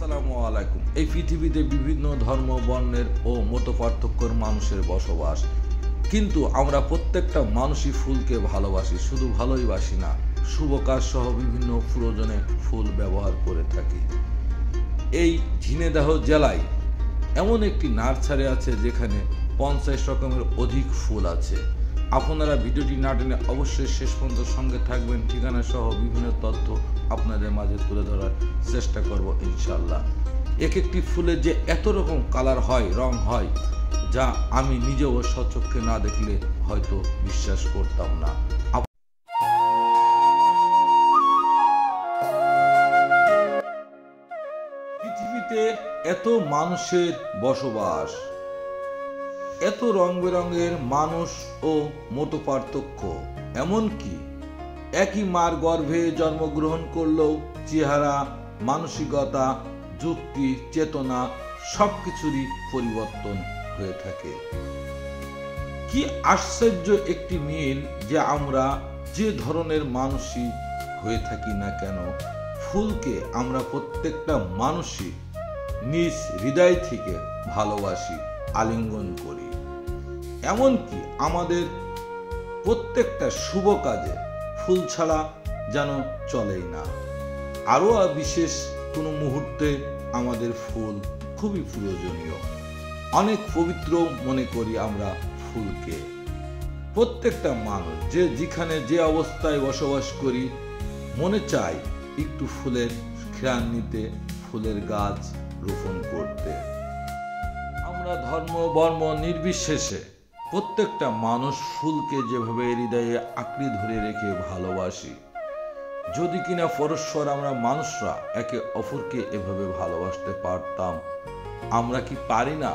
আসসালামু আলাইকুম। এই পৃথিবীতে বিভিন্ন ধর্ম, বর্ণের ও মতপার্থক্যের মানুষের বসবাস, কিন্তু আমরা প্রত্যেকটা মানুষই ফুলকে ভালোবাসি। শুধু ভালোই বাসি না, শুভ কাজ সহ বিভিন্ন প্রয়োজনে ফুল ব্যবহার করে থাকি। এই ঝিনাইদহ জেলায় এমন একটি নার্সারি আছে যেখানে 50 রকমের অধিক ফুল আছে। আপনারা ভিডিওটি না টেনে অবশ্যই শেষ পর্যন্ত সঙ্গে থাকবেন। ঠিকানা সহ বিভিন্ন তথ্য আপনাদের মাঝে তুলে ধরার চেষ্টা করব ইনশাল্লাহ। এক একটি ফুলের যে এত রকম কালার হয়, রং হয়, যা আমি নিজেও স্বচক্ষে না দেখলে হয়তো বিশ্বাস করতাম না। পৃথিবীতে এত মানুষের বসবাস, এত রং বেরঙের মানুষ ও মতপার্থক্য, এমনকি একই মার গর্ভে জন্মগ্রহণ করলেও চেহারা, মানসিকতা, যুক্তি, চেতনা সবকিছুরই পরিবর্তন হয়ে থাকে। কি আশ্চর্য একটি মিল যে আমরা যে ধরনের মানুষই হয়ে থাকি না কেন, ফুলকে আমরা প্রত্যেকটা মানুষই নিজ হৃদয় থেকে ভালোবাসি, আলিঙ্গন করি। এমনকি আমাদের প্রত্যেকটা শুভ কাজে ফুল ছাড়া যেন চলেই না। আরো বিশেষ কোনো মুহূর্তে আমাদের ফুল খুবই প্রয়োজনীয়। অনেক পবিত্র মনে করি আমরা ফুলকে। প্রত্যেকটা মানুষ যে যেখানে যে অবস্থায় বসবাস করি, মনে চায় একটু ফুলের ঘ্রাণ নিতে, ফুলের গাছ রোপণ করতে। আমরা ধর্ম, বর্ণ নির্বিশেষে প্রত্যেকটা মানুষ ফুলকে যেভাবে হৃদয়ে আঁকড়ে ধরে রেখে ভালোবাসি। যদি কিনা পরস্পর আমরা মানুষরা একে অপরকে এভাবে ভালোবাসতে পারতাম, আমরা কি পারি না?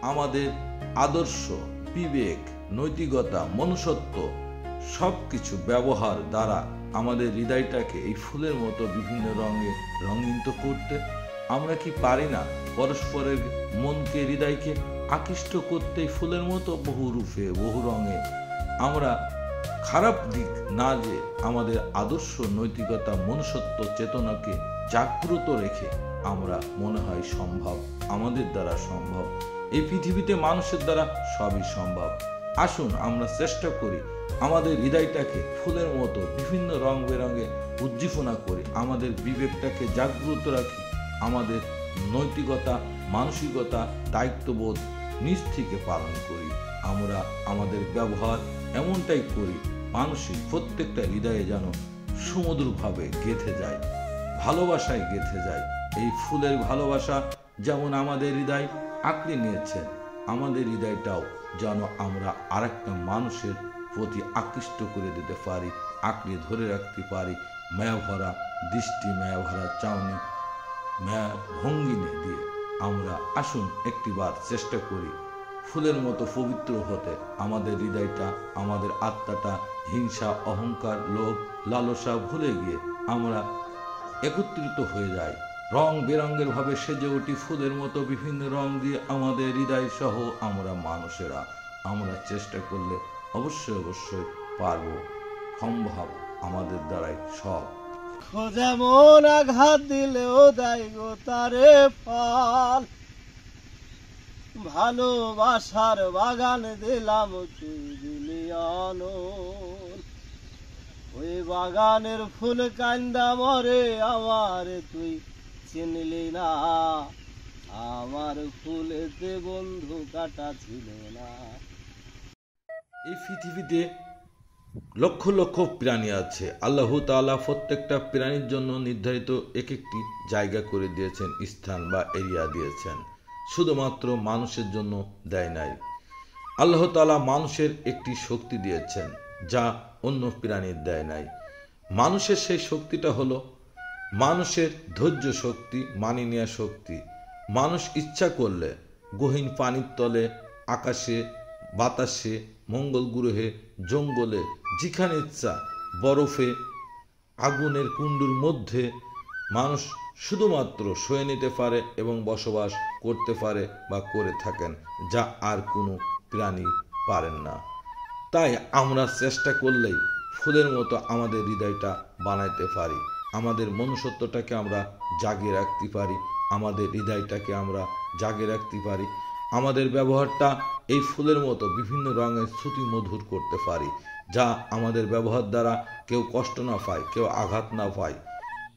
আমাদের আদর্শ, বিবেক, নৈতিকতা, মনুষ্যত্ব সবকিছু ব্যবহার দ্বারা আমাদের হৃদয়টাকে এই ফুলের মতো বিভিন্ন রঙে রঙিন করতে। আমরা কি পারি না পরস্পরের মনকে, হৃদয়কে আকৃষ্ট করতে ফুলের মতো বহু রূপে, বহু রঙে? আমরা খারাপ দিক না যে আমাদের আদর্শ, নৈতিকতা, মনুষ্যত্ব, চেতনাকে জাগ্রত রেখে আমরা মনে হয় সম্ভব, আমাদের দ্বারা সম্ভব। এই পৃথিবীতে মানুষের দ্বারা সবই সম্ভব। আসুন আমরা চেষ্টা করি আমাদের হৃদয়টাকে ফুলের মতো বিভিন্ন রং বেরঙে উজ্জীবনা করি, আমাদের বিবেকটাকে জাগ্রত রাখি, আমাদের নৈতিকতা, মানসিকতা, দায়িত্ববোধ নিজ থেকে পালন করি। আমরা আমাদের ব্যবহার এমনটাই করি মানুষের প্রত্যেকটা হৃদয়ে যেন সুমধুরভাবে গেঁথে যায়, ভালোবাসায় গেঁথে যায়। এই ফুলের ভালোবাসা যেমন আমাদের হৃদয় আঁকড়ে নিয়েছেন, আমাদের হৃদয়টাও যেন আমরা আরেকটা মানুষের প্রতি আকৃষ্ট করে দিতে পারি, আঁকড়ে ধরে রাখতে পারি। মায়া ভরা দৃষ্টি, মায়া ভরা চাউনি, মায়া ভঙ্গিনে দিয়ে আমরা আসুন একটিবার চেষ্টা করি ফুলের মতো পবিত্র হতে। আমাদের হৃদয়টা, আমাদের আত্মাটা হিংসা, অহংকার, লোভ, লালসা ভুলে গিয়ে আমরা একত্রিত হয়ে যাই, রং বেরঙের ভাবে সেজে উঠি ফুলের মতো বিভিন্ন রং দিয়ে আমাদের হৃদয় সহ আমরা মানুষেরা। আমরা চেষ্টা করলে অবশ্যই অবশ্যই পারবো, সম্ভব আমাদের দ্বারাই সব। যেমন আঘাত দিলেও দেয় গো তারে ফল, ভালোবাসার বাগান দিলাম তুই দিলি অনল। ওই বাগানের ফুল কান্দা মরে আমার তুই চিনলি না, আমার ফুলেতে বন্ধু কাটা ছিল না। এই পৃথিবীতে লক্ষ লক্ষ প্রাণী আছে। আল্লাহ তাআলা প্রত্যেকটা প্রাণীর জন্য নির্ধারিত এক একটি জায়গা করে দিয়েছেন, স্থান বা এরিয়া দিয়েছেন। শুধুমাত্র মানুষের জন্য দেয় নাই। আল্লাহ তাআলা মানুষের একটি শক্তি দিয়েছেন যা অন্য প্রাণীর দেয় নাই। মানুষের সেই শক্তিটা হলো মানুষের ধৈর্য শক্তি, মানিয়ে নেওয়া শক্তি। মানুষ ইচ্ছা করলে গহীন পানির তলে, আকাশে, বাতাসে, মঙ্গল গ্রহে, জঙ্গলে, যেখানে ইচ্ছা, বরফে, আগুনের কুণ্ডুর মধ্যে মানুষ শুধুমাত্র সয়ে নিতে পারে এবং বসবাস করতে পারে বা করে থাকেন, যা আর কোনো প্রাণী পারেন না। তাই আমরা চেষ্টা করলেই ফুলের মতো আমাদের হৃদয়টা বানাইতে পারি। আমাদের মনুষ্যত্বটাকে আমরা জাগিয়ে রাখতে পারি, আমাদের হৃদয়টাকে আমরা জাগিয়ে রাখতে পারি, আমাদের ব্যবহারটা এই ফুলের মতো বিভিন্ন রঙের শ্রুতি মধুর করতে পারি, যা আমাদের ব্যবহার দ্বারা কেউ কষ্ট না পায়, কেউ আঘাত না পায়।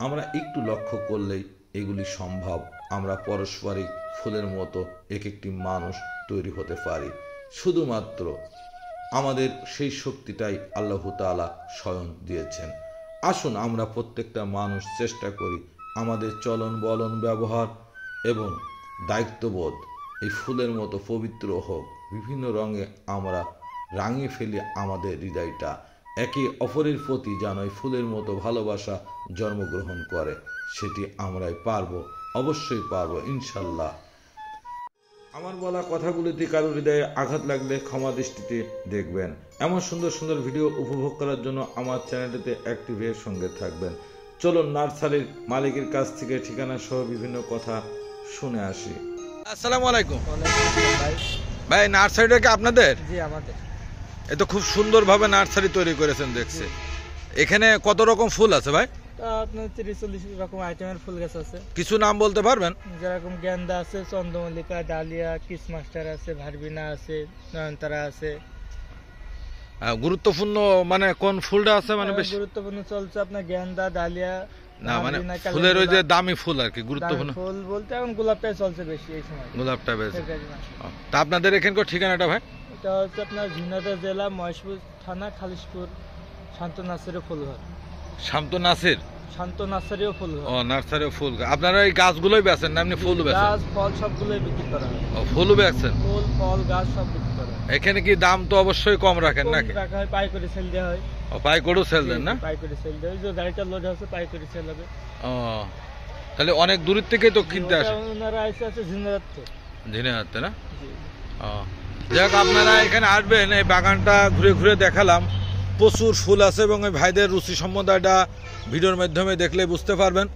আমরা একটু লক্ষ্য করলেই এগুলি সম্ভব। আমরা পারস্পরিক ফুলের মতো এক একটি মানুষ তৈরি হতে পারি। শুধুমাত্র আমাদের সেই শক্তিটাই আল্লাহ তাআলা স্বয়ং দিয়েছেন। আসুন আমরা প্রত্যেকটা মানুষ চেষ্টা করি আমাদের চলন বলন ব্যবহার এবং দায়িত্ববোধ এই ফুলের মতো পবিত্র হোক। বিভিন্ন রঙে আমরা রাঙিয়ে ফেলি আমাদের হৃদয়টা, একে অপরের প্রতি যেন এই ফুলের মতো ভালোবাসা জন্মগ্রহণ করে। সেটি আমরাই পারবো, অবশ্যই পারবো ইনশাল্লাহ। আমার বলা কথাগুলিতে কারো হৃদয়ে আঘাত লাগলে ক্ষমা দৃষ্টিতে দেখবেন। এমন সুন্দর সুন্দর ভিডিও উপভোগ করার জন্য আমার চ্যানেলটিতে অ্যাক্টিভ এর সঙ্গে থাকবেন। চলুন নার্সারির মালিকের কাছ থেকে ঠিকানা সহ বিভিন্ন কথা শুনে আসি। আসসালামু আলাইকুম ভাই। ভাই, নার্সারিটা কি আপনাদের? জি আমাদের। এ তো খুব সুন্দরভাবে নার্সারি তৈরি করেছেন দেখছি। এখানে কত রকম ফুল আছে ভাই? আপনার 30-40 রকম আইটেমের ফুল গাছ আছে। কিছু নাম বলতে পারবেন? যেরকম গেন্দা আছে, চন্দ্রমল্লিকা, ডালিয়া, কিসমাস্টার আছে, ভারবিনা আছে, নয়নতারা আছে। গুরুত্বপূর্ণ মানে কোন ফুলটা আছে মানে বেশি গুরুত্বপূর্ণ চলছে আপনার গেন্দা, ডালিয়া, না মানে ফুলের ওই যে দামি ফুল আর কি গুরুত্বপূর্ণ ফুল বলতে এখন গোলাপটাই চলছে বেশি এই সময়। গোলাপটা বেশি। তা আপনাদের এখানকার ঠিকানাটা ভাই? এটা হচ্ছে আপনার ঝিনাইদহ জেলা মহেশপুর থানা খালিশপুর শান্ত নার্সারি ফুলঘর। শান্ত নাসির? শান্ত নার্সারিও ফুলঘর। ও নার্সারি ফুল। আপনারা এই গাছগুলোই বেচেন না এমনি ফুল বেচেন? গাছ ফল সবগুলোই বিক্রি করা হয়। ও ফুলও বেচেন? ফুল ফল গাছ সব বিক্রি করা হয়। এখানে কি দাম তো অবশ্যই কম রাখেন নাকি? রাখা হয়, পাইকারি সেল দেওয়া হয়। ও পাইকারিও সেল দেন না? পাইকারি সেল দেওয়া হয়, যে গাড়িটা লোড আছে পাইকারি সেল হবে। ও তাহলে অনেক দূরের থেকেই তো কিনতে আসে? ওনারা আছে ঝিনাইদহ থেকে। ঝিনাইদহ না? জি। ও যাক, আপনারা এখানে আসবেন। এই বাগানটা ঘুরে ঘুরে দেখালাম, প্রচুর ফুল আছে এবং এই ভাইদের রুচি সম্বন্ধে এটা ভিডিওর মাধ্যমে দেখলে বুঝতে পারবেন।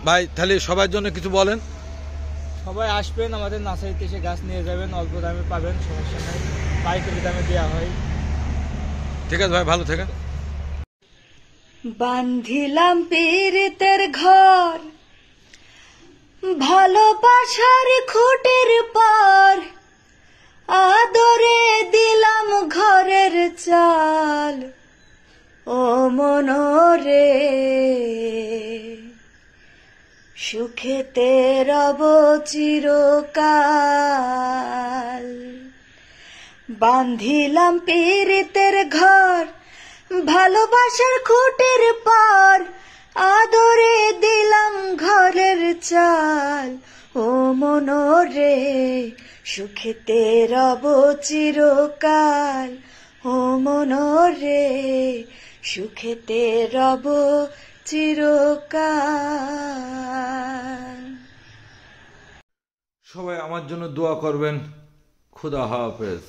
ভাই তাহলে সবার জন্য কিছু বলেন। সবাই আসবেন আমাদের নার্সারিতে, এসে গাছ নিয়ে যাবেন, অল্প দামে পাবেন, সমস্যা নাই, পাইকারি দামে দেওয়া হয়। ঠিক আছে ভাই, ভালো থাকেন। বান্ধিলাম পীড়িতের ঘর, ভালোবাসার খুঁটির পার, আদরে দিলাম ঘরের চাল, ও মনরে সুখেতে রব চিরকাল। বান্ধিলাম পীড়িতের ঘর, ভালোবাসার খুঁটির পার, আদরে দিলাম ঘরের চাল, ও মনরে সুখেতে রব চিরকাল, ও মনরে সুখেতে রব চিরকাল। সবাই আমার জন্য দোয়া করবেন। খুদা হাফেজ।